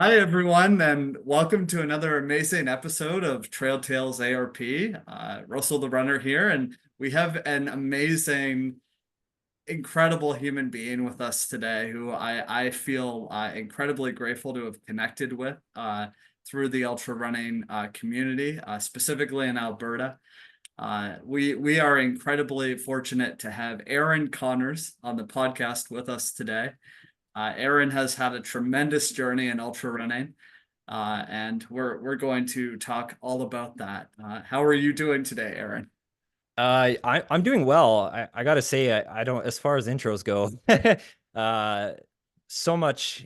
Hi, everyone, and welcome to another amazing episode of Trail Tales ARP. Russell the Runner here, and we have an amazing, incredible human being with us today who I feel incredibly grateful to have connected with through the ultra running community, specifically in Alberta. We are incredibly fortunate to have Aaron Connors on the podcast with us today. Aaron has had a tremendous journey in ultra running, and we're going to talk all about that. How are you doing today, Aaron? I'm doing well. I gotta say, I don't, as far as intros go, uh, so much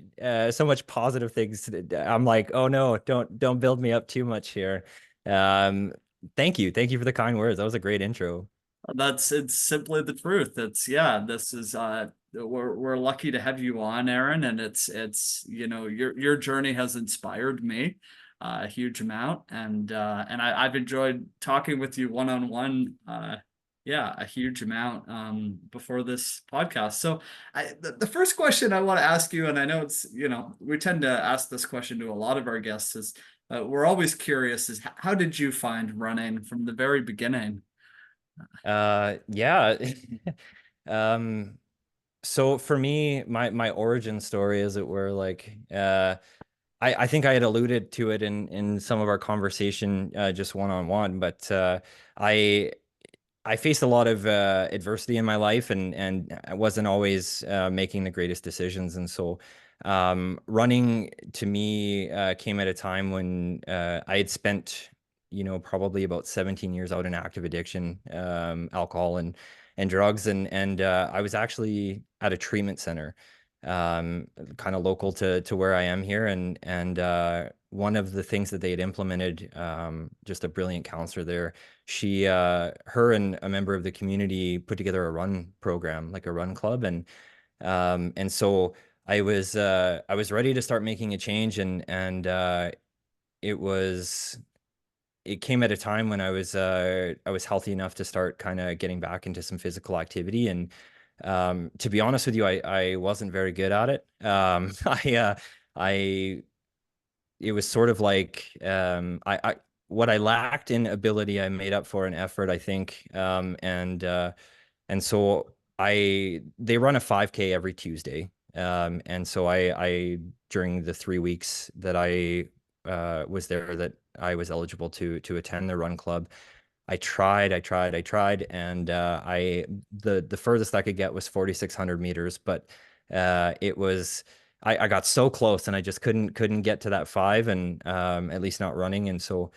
positive things. I'm like, oh no, don't build me up too much here. Um, thank you for the kind words. That was a great intro. It's simply the truth. This is we're lucky to have you on, Aaron, and it's your journey has inspired me a huge amount, and I've enjoyed talking with you one on one. Yeah, a huge amount before this podcast. So, the first question I want to ask you, and I know we tend to ask this question to a lot of our guests, is we're always curious: is how did you find running from the very beginning? Yeah. Um, so for me, my origin story, as it were, I think I had alluded to it in some of our conversation just one on one, but I I faced a lot of adversity in my life, and I wasn't always making the greatest decisions, and so running to me came at a time when I had spent, probably about 17 years out in active addiction, alcohol and drugs, and I was actually at a treatment center, kind of local to where I am here, and one of the things that they had implemented, just a brilliant counselor there, her and a member of the community put together a run program, like a run club, and so I was ready to start making a change, and it was it came at a time when I was healthy enough to start kind of getting back into some physical activity, and to be honest with you, I wasn't very good at it. I it was sort of like, I what I lacked in ability, I made up for in effort, I think. And so they run a 5K every Tuesday. And so I during the 3 weeks that I was there, that I was eligible to attend the run club, I tried, and the furthest I could get was 4,600 meters, but it was I got so close, and I just couldn't get to that five, and at least not running. And so,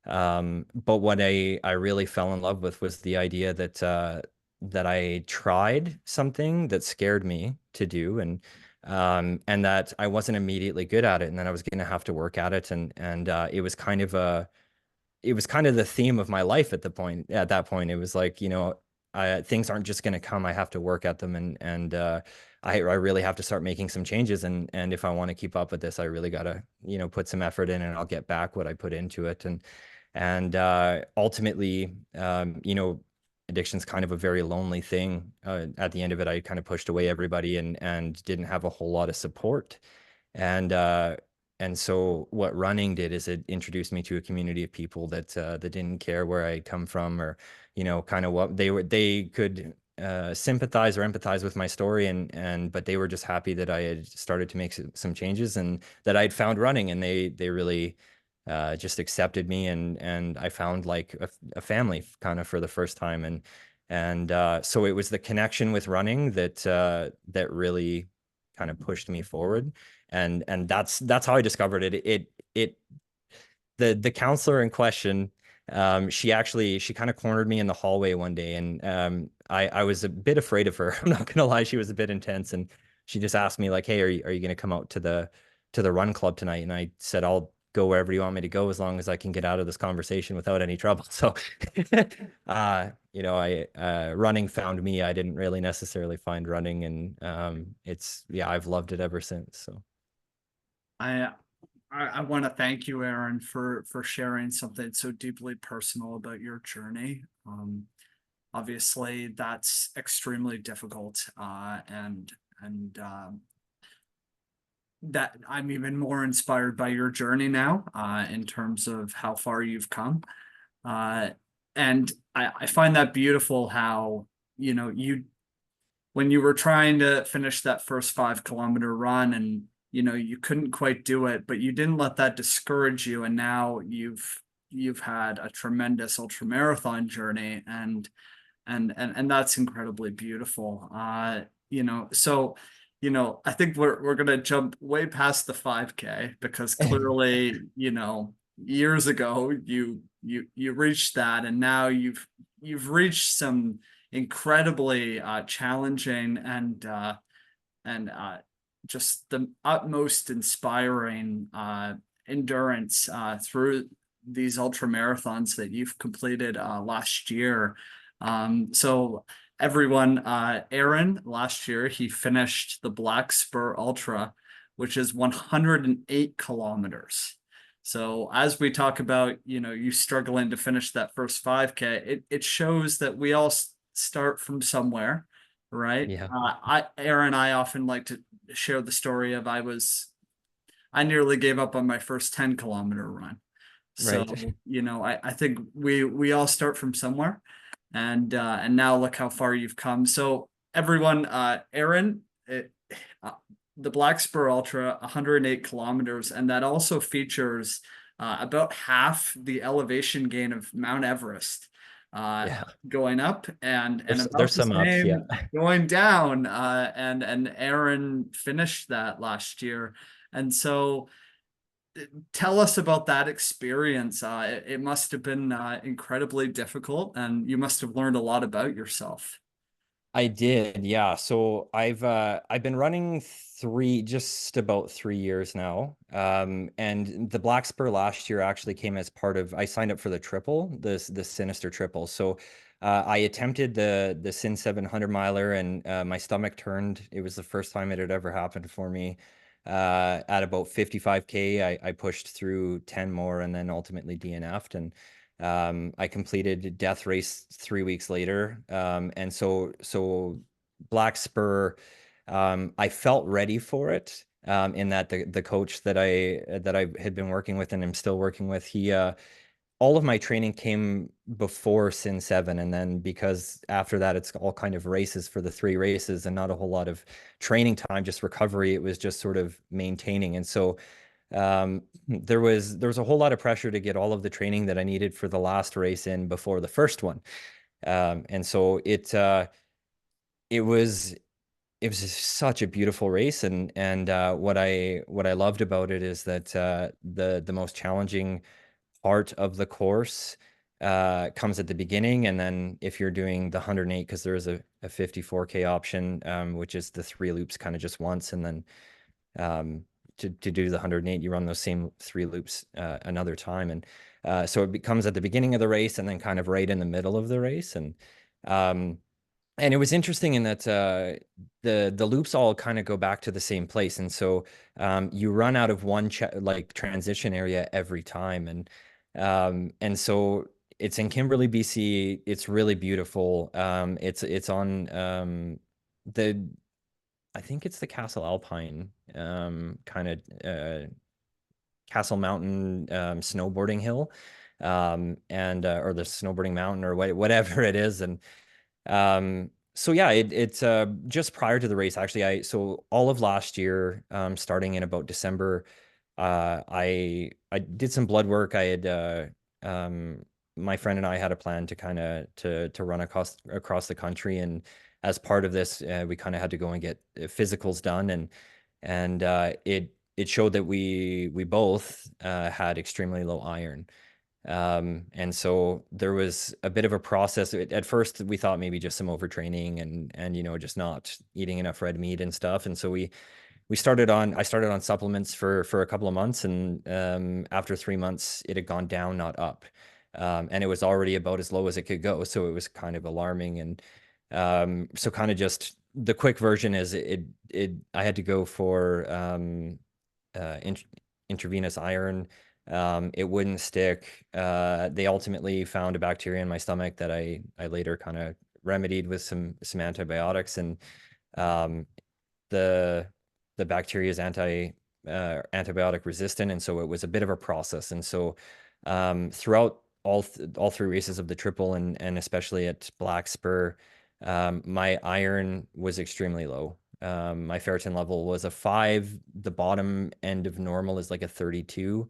but what I really fell in love with was the idea that I tried something that scared me to do, and that I wasn't immediately good at it, and then I was going to have to work at it, and it was kind of the theme of my life at that point. It was like, things aren't just going to come. I have to work at them, and I really have to start making some changes. And if I want to keep up with this, I really got to, put some effort in, and I'll get back what I put into it. And ultimately, addiction's kind of a very lonely thing. At the end of it, I kind of pushed away everybody, and didn't have a whole lot of support. And uh, and so what running did is it introduced me to a community of people that didn't care where I come from, or, kind of what they could sympathize or empathize with my story, and but they were just happy that I had started to make some changes, and that I'd found running, and they really just accepted me, and I found like a family kind of for the first time. And so it was the connection with running that really kind of pushed me forward, and that's how I discovered it. The counselor in question, she kind of cornered me in the hallway one day, and I was a bit afraid of her. I'm not gonna lie, she was a bit intense, and she just asked me like, "Hey, are you gonna come out to the run club tonight?" And I said, "I'll go wherever you want me to go, as long as I can get out of this conversation without any trouble." So, I running found me. I didn't really necessarily find running, and yeah, I've loved it ever since. So. I I want to thank you, Aaron, for sharing something so deeply personal about your journey. Obviously, that's extremely difficult, and that I'm even more inspired by your journey now, in terms of how far you've come. Uh, and I find that beautiful how, you when you were trying to finish that first 5 kilometer run and you couldn't quite do it, but you didn't let that discourage you. And now you've had a tremendous ultramarathon journey, and that's incredibly beautiful. So I think we're gonna jump way past the 5K because clearly, years ago you reached that, and now you've reached some incredibly challenging and just the utmost inspiring endurance through these ultra marathons that you've completed last year. So everyone, Aaron last year he finished the Black Spur Ultra, which is 108 kilometers. So as we talk about, you struggling to finish that first 5K, it shows that we all start from somewhere, right? Yeah, Aaron, I often like to share the story of I nearly gave up on my first 10 kilometer run. right. So, I think we all start from somewhere, and now look how far you've come. So everyone, Aaron, uh, the Black Spur Ultra, 108 kilometers, and that also features about half the elevation gain of Mount Everest, uh, Yeah, going up, and there's about the some ups. Yeah. same going down. And Aaron finished that last year, and so tell us about that experience. It must have been incredibly difficult, and you must have learned a lot about yourself. I did, yeah. So I've been running just about 3 years now. And the Black Spur last year actually came as part of I signed up for the triple, the Sinister Triple. So I attempted the Sin 700 miler, and my stomach turned. It was the first time it had ever happened for me. At about 55K, I pushed through 10 more and then ultimately DNF'd. And I completed Death Race 3 weeks later. And so Black Spur, I felt ready for it. In that the coach that I had been working with and am still working with, he all of my training came before Sin 7, and then because after that it's all kind of races for the 3 races and not a whole lot of training time, just recovery. It was just sort of maintaining. And so there was a whole lot of pressure to get all of the training that I needed for the last race in before the first one. And so it was it was such a beautiful race, and what I loved about it is that the most challenging part of the course comes at the beginning, and then if you're doing the 108, because there is a 54K option, which is the 3 loops kind of just once, and then to do the 108, you run those same 3 loops another time. And so it becomes at the beginning of the race and then kind of right in the middle of the race. Um, and it was interesting in that the loops all kind of go back to the same place. And so you run out of one like transition area every time. And so it's in Kimberley, BC. It's really beautiful. It's on the I think it's the Castle Alpine kind of Castle Mountain snowboarding hill, and or the snowboarding mountain or whatever it is. And so yeah, it's just prior to the race, actually. So all of last year, starting in about December, I did some blood work. I had my friend and I had a plan to kind of to run across the country, and as part of this, we kind of had to go and get physicals done, and it showed that we both had extremely low iron. And so there was a bit of a process. At first, we thought maybe just some overtraining and just not eating enough red meat and stuff. And so I started on supplements for a couple of months, and after 3 months, it had gone down, not up. And it was already about as low as it could go. So it was kind of alarming. And so kind of just the quick version is I had to go for intravenous iron. It wouldn't stick. They ultimately found a bacteria in my stomach that I later kind of remedied with some antibiotics, and um, the the bacteria is antibiotic resistant, and so it was a bit of a process. And so throughout all three races of the triple, and especially at Black Spur, my iron was extremely low. My ferritin level was a 5. The bottom end of normal is like a 32.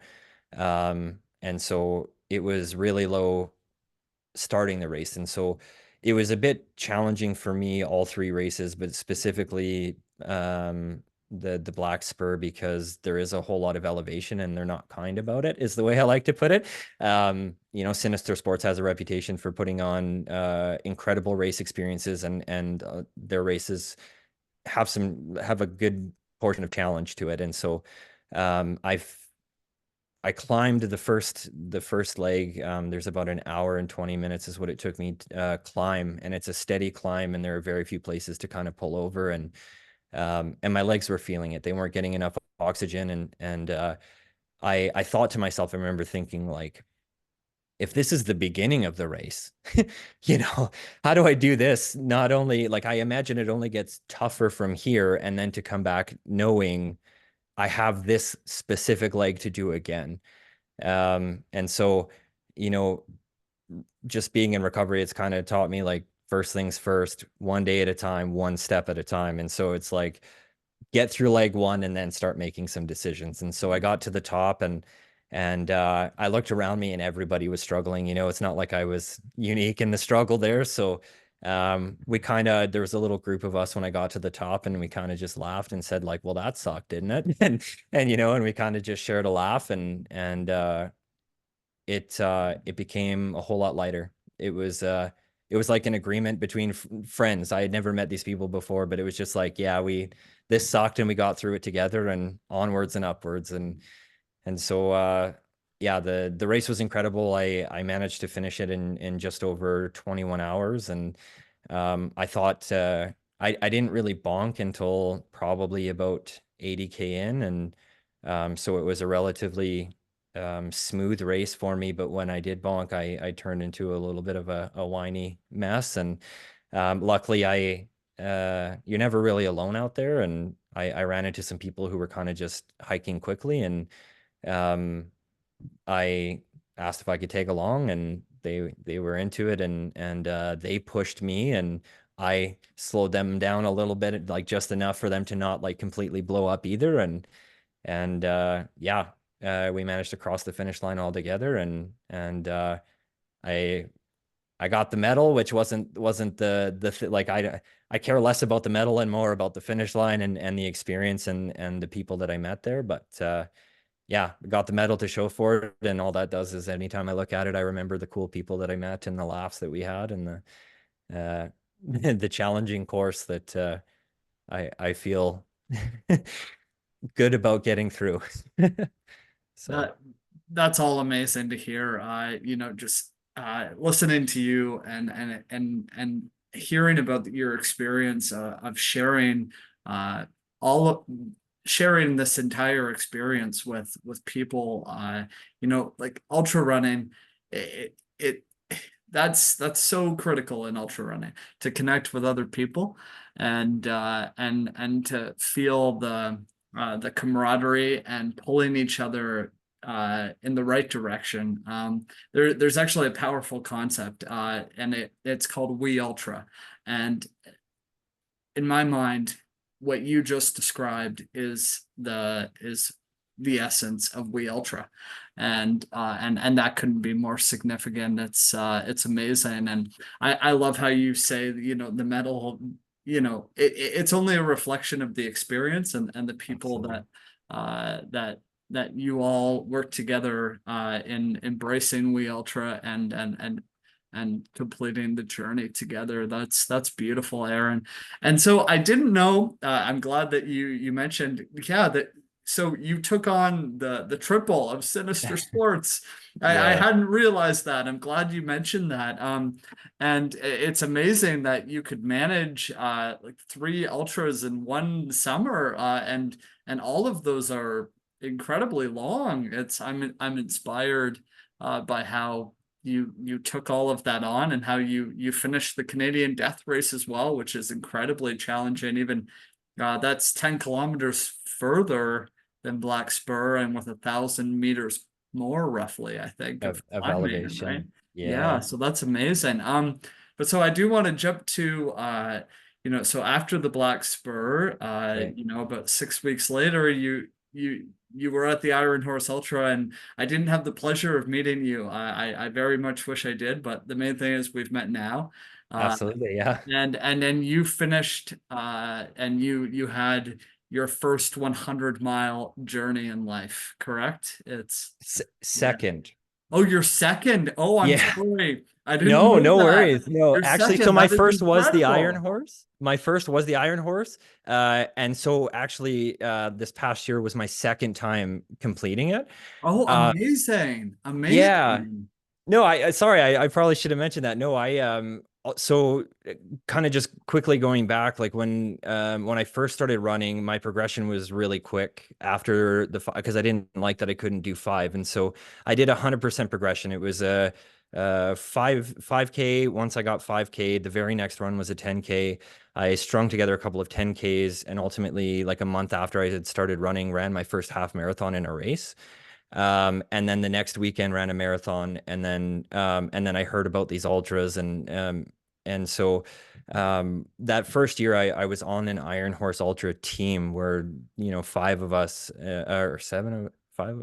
And so it was really low starting the race. And so it was a bit challenging for me all three races, but specifically the Black Spur, because there is a whole lot of elevation and they're not kind about it, is the way I like to put it. Sinister Sports has a reputation for putting on incredible race experiences, and their races have a good portion of challenge to it. And so I climbed the first leg. There's about an hour and 20 minutes is what it took me to climb, and it's a steady climb, and there are very few places to kind of pull over, and my legs were feeling it. They weren't getting enough oxygen, and I thought to myself, I remember thinking, like, if this is the beginning of the race, you know, how do I do this? Not only, like, I imagine it only gets tougher from here, and then to come back knowing I have this specific leg to do again. And so, you know, just being in recovery, it's kind of taught me, like, first things first, one day at a time, one step at a time. And so it's like, get through leg one and then start making some decisions. And so I got to the top, and I looked around me and everybody was struggling. It's not like I was unique in the struggle there. So there was a little group of us when I got to the top, and we kind of just laughed and said, like, well, that sucked, didn't it? And we kind of just shared a laugh, and it became a whole lot lighter. It was like an agreement between friends. I had never met these people before, but it was just like, yeah, this sucked and we got through it together, and onwards and upwards. And so yeah, the race was incredible. I managed to finish it in just over 21 hours, and I thought I didn't really bonk until probably about 80K in, and so it was a relatively smooth race for me. But when I did bonk, I turned into a little bit of a whiny mess, and luckily you're never really alone out there, and I ran into some people who were kind of just hiking quickly, and um, I asked if I could take along, and they were into it, and they pushed me, and I slowed them down a little bit, like just enough for them to not like completely blow up either. And yeah, we managed to cross the finish line all together, and I I got the medal, which wasn't like, I care less about the medal and more about the finish line and the experience and the people that I met there. But yeah, got the medal to show for it, and all that does is anytime I look at it, I remember the cool people that I met and the laughs that we had, and the the challenging course that I feel good about getting through. So That that's all amazing to hear. Just listening to you and hearing about your experience of uh, all of sharing this entire experience with people. Like ultra running, it that's so critical in ultra running, to connect with other people and to feel the camaraderie and pulling each other in the right direction. There's actually a powerful concept, and it's called We Ultra. And in my mind, what you just described is the essence of We Ultra, and that couldn't be more significant. It's amazing, and I love how you say, the medal. It's only a reflection of the experience and the people absolutely. that you all work together in embracing We Ultra and completing the journey together. That's beautiful, Aaron. And so I didn't know. I'm glad that you mentioned, yeah, that. So you took on the triple of Sinister Sports. I Yeah. hadn't realized that. I'm glad you mentioned that. And it's amazing that you could manage like 3 ultras in one summer, and all of those are incredibly long. I'm inspired by how you took all of that on, and how you finished the Canadian Death Race as well, which is incredibly challenging. Even that's 10 kilometers further than Black Spur, and with 1,000 meters more roughly, I think, of of climbing, right? elevation. Yeah, Yeah, so that's amazing. But so I do want to jump to so after the Black Spur, right. about 6 weeks later, you were at the Iron Horse Ultra, and I didn't have the pleasure of meeting you. I very much wish I did, but the main thing is we've met now. Uh, Absolutely. Yeah. and then you finished and you had your first 100-mile journey in life, correct? It's Yeah. Second. Oh, you're second. Oh, I'm Yeah. sorry. I didn't No, know no that. worries. No, You're actually, so second. my That is first was the Iron incredible. Horse. My first was the Iron Horse. And so actually, this past year was my second time completing it. Oh, Uh, amazing. yeah. Amazing. No, sorry, I probably should have mentioned that. No, so kind of just quickly going back, like when I first started running, my progression was really quick after because I didn't like that I couldn't do five, and so I did 100% progression. It was a five k. Once I got 5k, the very next run was a 10k. I strung together a couple of 10ks, and ultimately, like a month after I had started running, ran my first half marathon in a race. And then the next weekend ran a marathon, and then I heard about these ultras, and so that first year I was on an Iron Horse Ultra team where five of us or seven of five.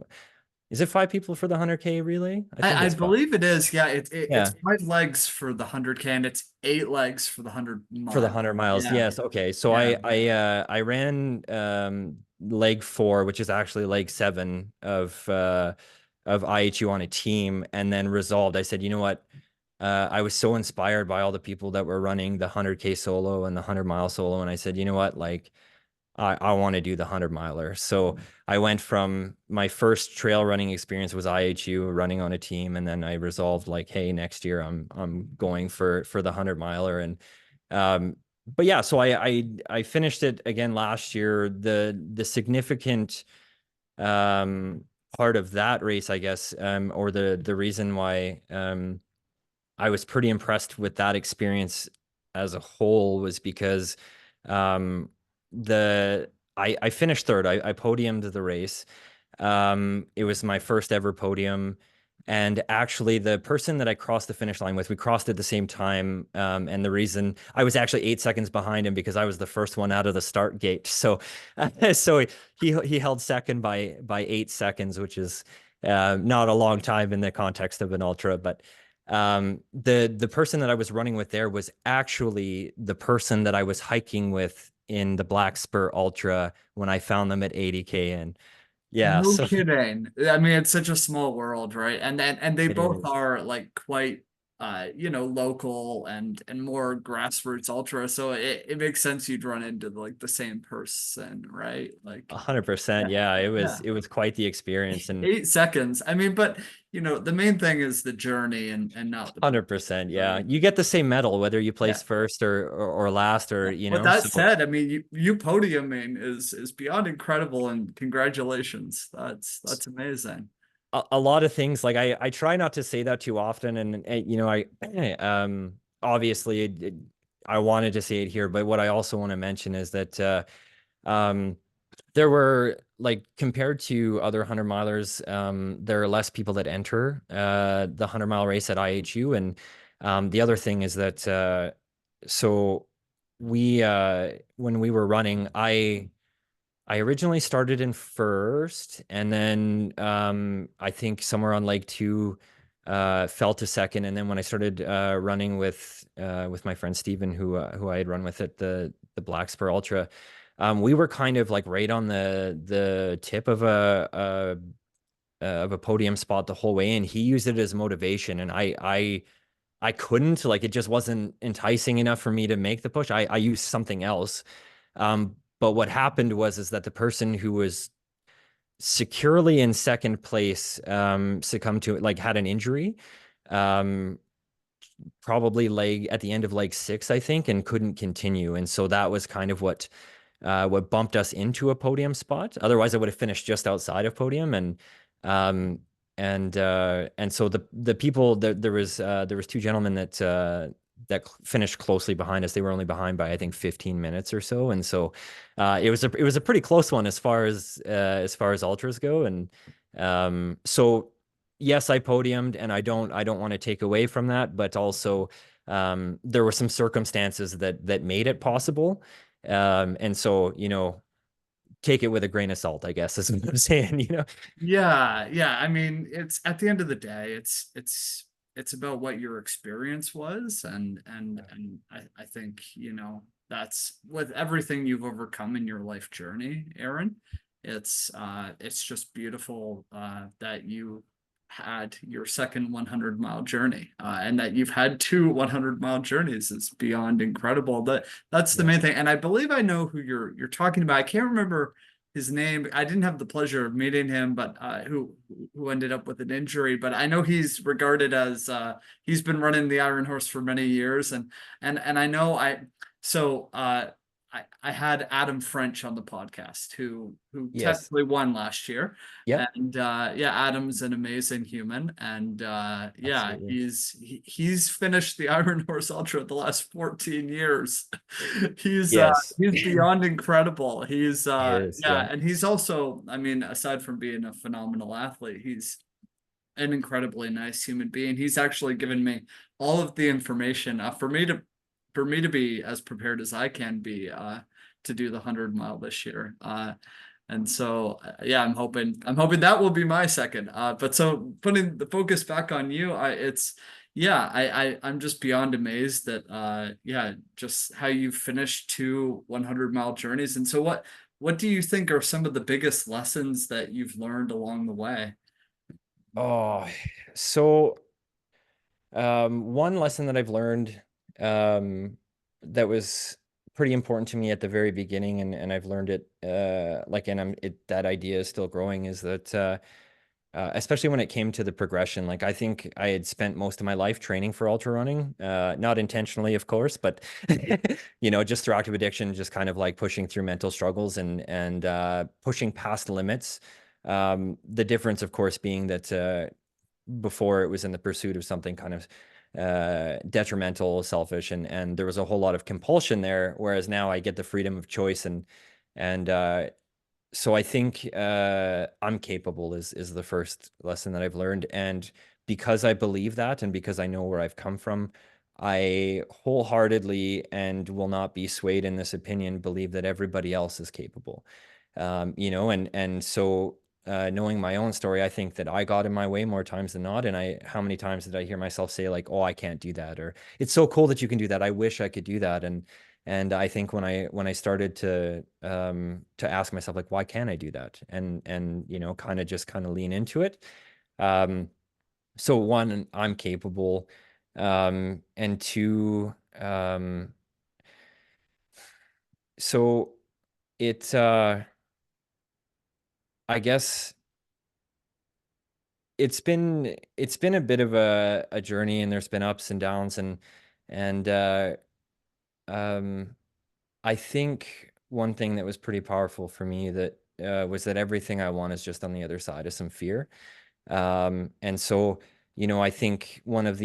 Is it five people for the 100K relay? I think I it's five. believe it is. Yeah, it's Yeah, 5 legs for the 100K, and it's 8 legs for the hundred for the mile. 100 miles. Yeah, Yes. Okay. So yeah. I ran leg four, which is actually leg seven of IHU on a team, and then resolved. I said, you know what? I was so inspired by all the people that were running the 100K solo and the 100-mile solo, and I said, you know what? Like, I want to do the 100-miler. So I went from my first trail running experience was IHU running on a team, and then I resolved like, hey, next year I'm going for the 100-miler. And but yeah, so I finished it again last year. The significant um part of that race, I guess, or the reason why I was pretty impressed with that experience as a whole was because um, I finished third. I podiumed the race. It was my first ever podium. And actually, the person that I crossed the finish line with, we crossed at the same time. And the reason I was actually 8 seconds behind him because I was the first one out of the start gate. So, so he held second by 8 seconds, which is not a long time in the context of an ultra, but the person that I was running with there was actually the person that I was hiking with in the Black Spur Ultra when I found them at 80K in. Yeah, No so kidding. I mean, it's such a small world, right? And they it both is are like quite local and more grassroots ultra. So it makes sense you'd run into like the same person, right? Like 100%. yeah, Yeah, yeah. it was quite the experience, and 8 seconds. I mean, but the main thing is the journey and not the person, 100%. Yeah, right? you get the same medal whether you Yeah. place first or last or With that so said, I mean, you podiuming is beyond incredible, and congratulations. That's amazing. a lot of things like I try not to say that too often, and I obviously I wanted to say it here, but what I also want to mention is that um there were like compared to other 100-milers, there are less people that enter the 100-mile race at IHU. And the other thing is that so we when we were running, I originally started in first, and then I think somewhere on leg two fell to second, and then when I started running with my friend Steven, who I had run with at the Black Spur Ultra, we were kind of like right on the tip of a podium spot the whole way, and he used it as motivation, and I couldn't, like, it just wasn't enticing enough for me to make the push. I used something else. But what happened was is that the person who was securely in second place succumbed to it, like had an injury, um, probably leg at the end of leg six, I think, and couldn't continue. And so that was kind of what bumped us into a podium spot. Otherwise, I would have finished just outside of podium. And so the people there was two gentlemen finished closely behind us. They were only behind by I think 15 minutes or so, and so it was a pretty close one as far as ultras go. And so yes, I podiumed, and I don't want to take away from that, but also there were some circumstances that made it possible. And so, take it with a grain of salt, I guess, is what I'm saying. Yeah, yeah. I mean, it's at the end of the day, it's about what your experience was, and I think, that's with everything you've overcome in your life journey, Aaron. It's just beautiful that you had your second 100-mile journey, and that you've had two 100-mile journeys is beyond incredible. That's the Yeah. main thing. And I believe I know who you're talking about. I can't remember his name. I didn't have the pleasure of meeting him, but who ended up with an injury. But I know he's regarded as he's been running the Iron Horse for many years, and I know I had Adam French on the podcast who Yes. technically won last year. Yep. And yeah, Adam's an amazing human. And yeah, Absolutely. he's finished the Iron Horse Ultra the last 14 years. He's Yes. he's beyond incredible. He is. Yeah, Yeah. and he's also, I mean, aside from being a phenomenal athlete, he's an incredibly nice human being. He's actually given me all of the information for me to be as prepared as I can be to do the 100-mile this year. And so yeah, I'm hoping that will be my second. But so putting the focus back on you, it's yeah, I'm just beyond amazed that yeah, just how you finished two 100-mile journeys. And so what do you think are some of the biggest lessons that you've learned along the way? Oh, so one lesson that I've learned that was pretty important to me at the very beginning, and I've learned it like, and that idea is still growing, is that especially when it came to the progression. Like, I think I had spent most of my life training for ultra running, not intentionally, of course, but just through active addiction, just kind of like pushing through mental struggles and pushing past limits. The difference, of course, being that before it was in the pursuit of something kind of detrimental, selfish, and there was a whole lot of compulsion there. Whereas now I get the freedom of choice, and so I think I'm capable is the first lesson that I've learned. And because I believe that, and because I know where I've come from, I wholeheartedly, and will not be swayed in this opinion, believe that everybody else is capable. And so knowing my own story, I think that I got in my way more times than not. And how many times did I hear myself say like, "Oh, I can't do that," or "It's so cool that you can do that. I wish I could do that." And I think when I started to ask myself like, why can't I do that? And kind of lean into it. Um, so one, I'm capable. And two, so it I guess it's been a bit of a journey, and there's been ups and downs, and um I think one thing that was pretty powerful for me that was that everything I want is just on the other side of some fear. And so, I think one of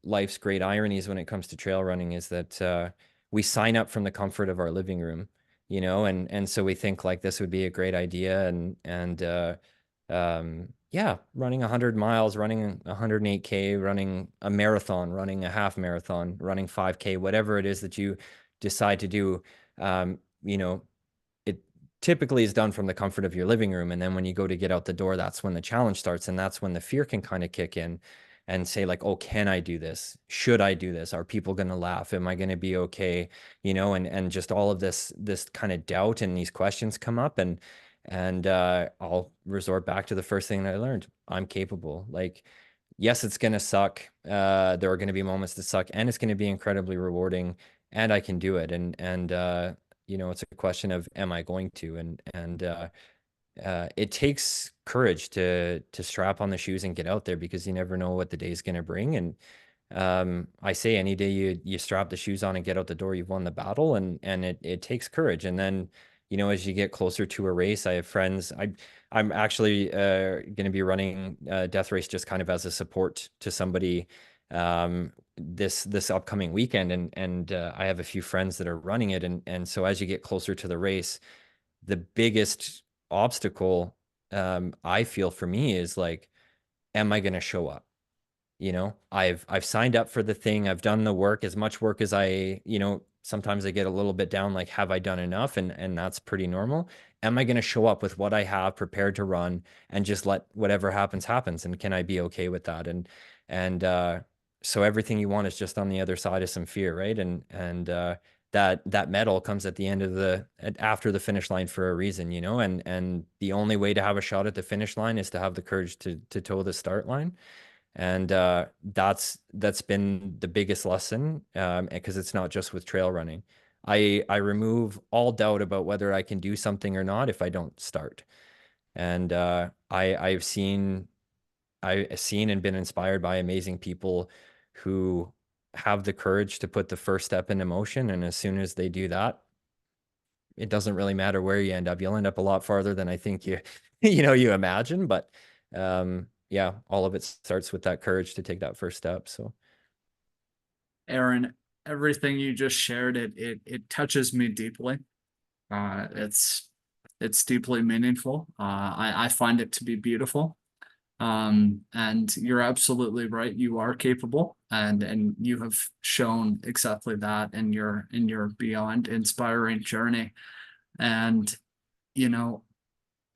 life's great ironies when it comes to trail running is that we sign up from the comfort of our living room, and so we think like this would be a great idea, and yeah, running 100 miles, running 108K, running a marathon, running a half marathon, running 5K, whatever it is that you decide to do, um, you know, it typically is done from the comfort of your living room. And then when you go to get out the door, that's when the challenge starts. And that's when the fear can kind of kick in and say, like, oh, can I do this? Should I do this? Are people going to laugh? Am I going to be okay? And just all of this kind of doubt and these questions come up, and I'll resort back to the first thing that I learned. I'm capable. Like, yes, it's going to suck. There are going to be moments that suck, and it's going to be incredibly rewarding, and I can do it. And it's a question of, am I going to? And it takes courage to strap on the shoes and get out there, because you never know what the day is going to bring. And I say any day you strap the shoes on and get out the door, you've won the battle, and it takes courage. And then, as you get closer to a race, I have friends. I'm actually going to be running Death Race just kind of as a support to somebody this upcoming weekend, and I have a few friends that are running it, and so as you get closer to the race, the biggest obstacle I feel for me is like, am I going to show up? You know, I've signed up for the thing. I've done the work, as much work as I, sometimes I get a little bit down, like, have I done enough? And that's pretty normal. Am I going to show up with what I have prepared to run and just let whatever happens happens? And can I be okay with that? And so everything you want is just on the other side of some fear, right? And that medal comes at the end of after the finish line for a reason, and the only way to have a shot at the finish line is to have the courage to toe the start line. And that's been the biggest lesson, because it's not just with trail running. I remove all doubt about whether I can do something or not if I don't start. And I've seen and been inspired by amazing people who have the courage to put the first step into motion, and as soon as they do that, it doesn't really matter where you end up. You'll end up a lot farther than I think you you imagine, but yeah, all of it starts with that courage to take that first step. So Aaron, everything you just shared, it touches me deeply. It's deeply meaningful. I find it to be beautiful. And you're absolutely right. You are capable, and you have shown exactly that in your beyond inspiring journey. And you know,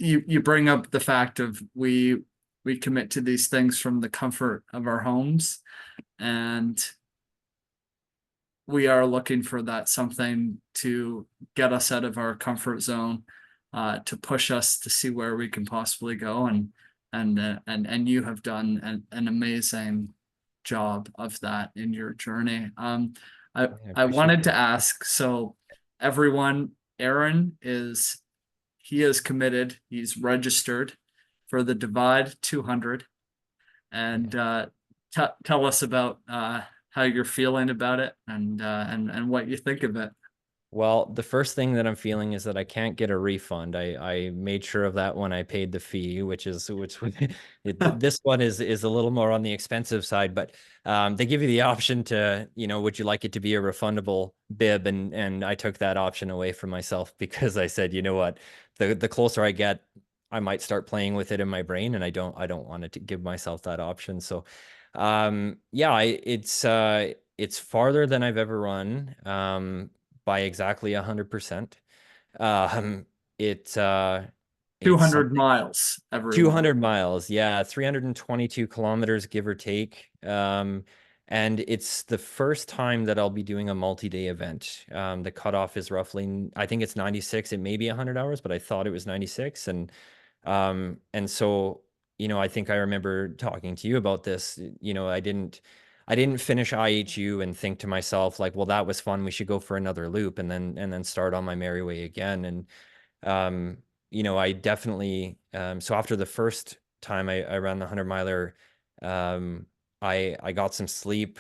you bring up the fact of we commit to these things from the comfort of our homes, and we are looking for that something to get us out of our comfort zone, to push us to see where we can possibly go. And you have done an amazing job of that in your journey. I I appreciate wanted to that. ask, so everyone, Aaron he is committed, he's registered for the Divide 200, and Yeah. tell us about how you're feeling about it, and what you think of it. Well, the first thing that I'm feeling is that I can't get a refund. I made sure of that when I paid the fee, which this one is a little more on the expensive side, but they give you the option to, would you like it to be a refundable bib? And I took that option away from myself because I said, you know what, the closer I get, I might start playing with it in my brain, and I don't want to give myself that option. So yeah, it's farther than I've ever run. By exactly 100%. Um, it it's 200 something. miles, everyone. 200 miles, yeah, 322 kilometers, give or take. And it's the first time that I'll be doing a multi-day event. The cutoff is roughly, I think it's 96. It may be 100 hours, but I thought it was 96. And so, I think I remember talking to you about this. I didn't finish IHU and think to myself like, well, that was fun. We should go for another loop, and then start on my merry way again. And um, I definitely, so after the first time I ran the 100 miler, um, I got some sleep.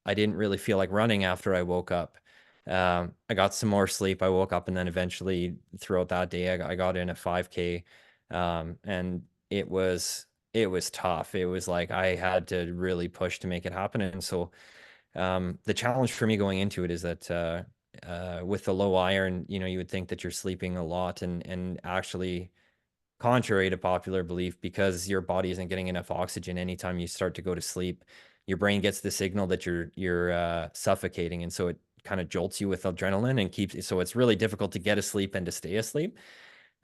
I didn't really feel like running after I woke up. I got some more sleep. I woke up, and then eventually throughout that day, I got in a 5K, and it was tough. It was like I had to really push to make it happen. And so the challenge for me going into it is that with the low iron, you would think that you're sleeping a lot, and actually, contrary to popular belief, because your body isn't getting enough oxygen anytime you start to go to sleep, your brain gets the signal that you're suffocating, and so it kind of jolts you with adrenaline and keeps. So it's really difficult to get asleep and to stay asleep.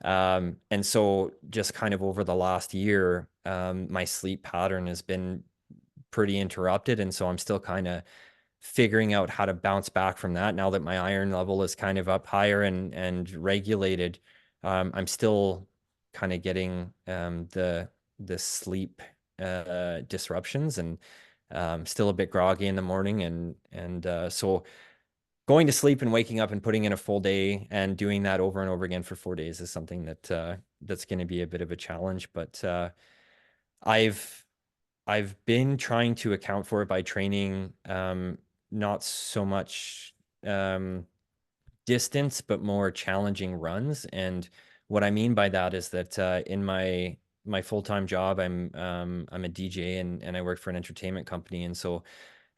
And so just kind of over the last year, my sleep pattern has been pretty interrupted, and so I'm still kind of figuring out how to bounce back from that now that my iron level is kind of up higher and regulated. I'm still kind of getting the sleep disruptions, and still a bit groggy in the morning, and so going to sleep and waking up and putting in a full day and doing that over and over again for 4 days is something that's going to be a bit of a challenge. But I've I've been trying to account for it by training, not so much distance, but more challenging runs. And what I mean by that is that in my full-time job, I'm a DJ, and I work for an entertainment company. And so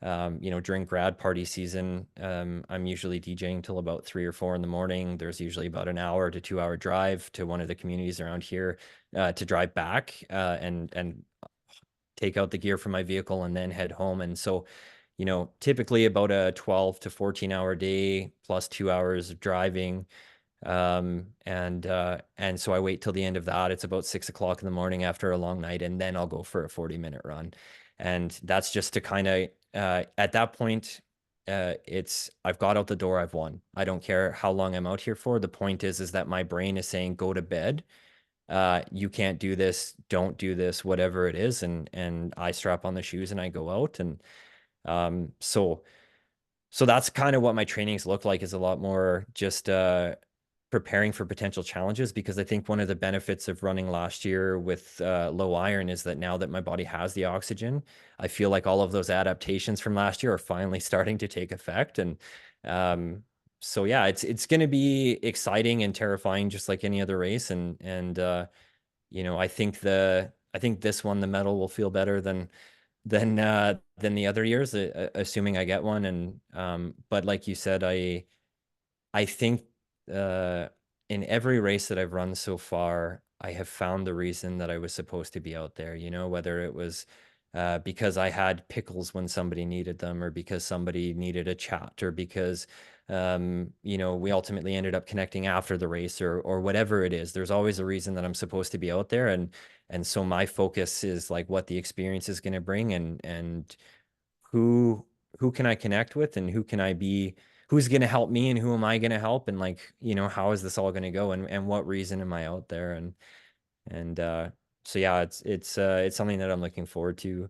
During grad party season, I'm usually DJing till about 3 or 4 in the morning. There's usually about an hour to 2 hour drive to one of the communities around here to drive back and take out the gear from my vehicle and then head home. And so, typically about a 12 to 14 hour day plus 2 hours of driving. And so I wait till the end of that. It's about 6 o'clock in the morning after a long night, and then I'll go for a 40-minute run. And that's just to kind of, at that point, I've got out the door, I've won. I don't care how long I'm out here for. The point is that my brain is saying, go to bed. You can't do this, don't do this, whatever it is. And I strap on the shoes and I go out. And so that's kind of what my trainings look like, is a lot more just preparing for potential challenges, because I think one of the benefits of running last year with low iron is that now that my body has the oxygen, I feel like all of those adaptations from last year are finally starting to take effect. And so yeah, it's going to be exciting and terrifying, just like any other race. I think this one, the medal will feel better than the other years, assuming I get one. And but like you said, I think uh, in every race that I've run so far, I have found the reason that I was supposed to be out there, whether it was because I had pickles when somebody needed them, or because somebody needed a chat, or because we ultimately ended up connecting after the race, or whatever it is. There's always a reason that I'm supposed to be out there. And so my focus is like what the experience is going to bring, and who who can I connect with, and who's going to help me, and who am I going to help, and like, how is this all going to go, and what reason am I out there? And so yeah, it's something that I'm looking forward to,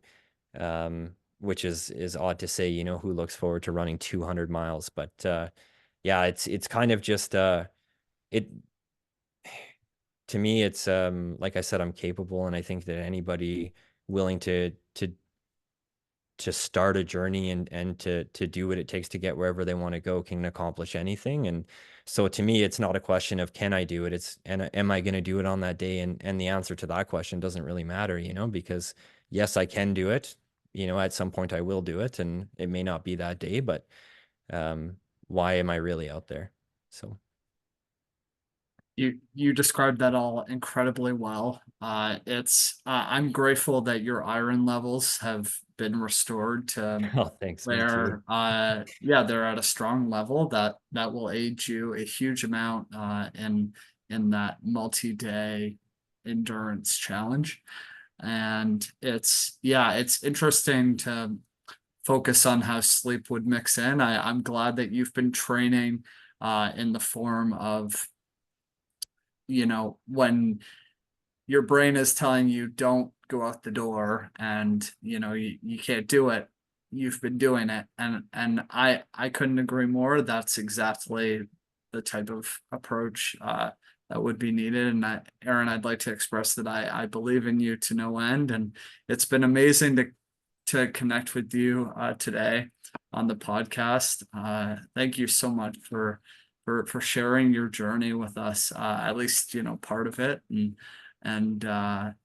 which is odd to say, who looks forward to running 200 miles, but yeah, it's kind of just it to me, it's like I said, I'm capable, and I think that anybody willing to start a journey and to do what it takes to get wherever they want to go can accomplish anything. And so to me, it's not a question of can I do it? It's, and am I going to do it on that day? And the answer to that question doesn't really matter, because yes, I can do it. At some point I will do it, and it may not be that day, but why am I really out there? So You described that all incredibly well. It's I'm grateful that your iron levels have been restored to oh, thanks, me too. where yeah, they're at a strong level that will aid you a huge amount in that multi-day endurance challenge. And it's interesting to focus on how sleep would mix in. I'm glad that you've been training in the form of, when your brain is telling you don't go out the door, and you can't do it, you've been doing it. And I couldn't agree more. That's exactly the type of approach that would be needed. And Aaron, I'd like to express that I believe in you to no end, and it's been amazing to connect with you today on the podcast. Thank you so much for sharing your journey with us, at least part of it. And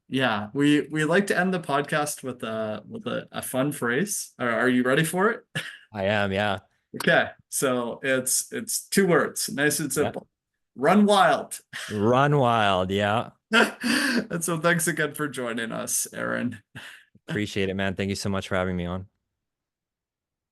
yeah, we like to end the podcast with a fun phrase. Are you ready for it? I am, yeah. Okay, so it's two words, nice and Yeah. simple. Run wild. Run wild, yeah. And so thanks again for joining us, Aaron. Appreciate it, man. Thank you so much for having me on.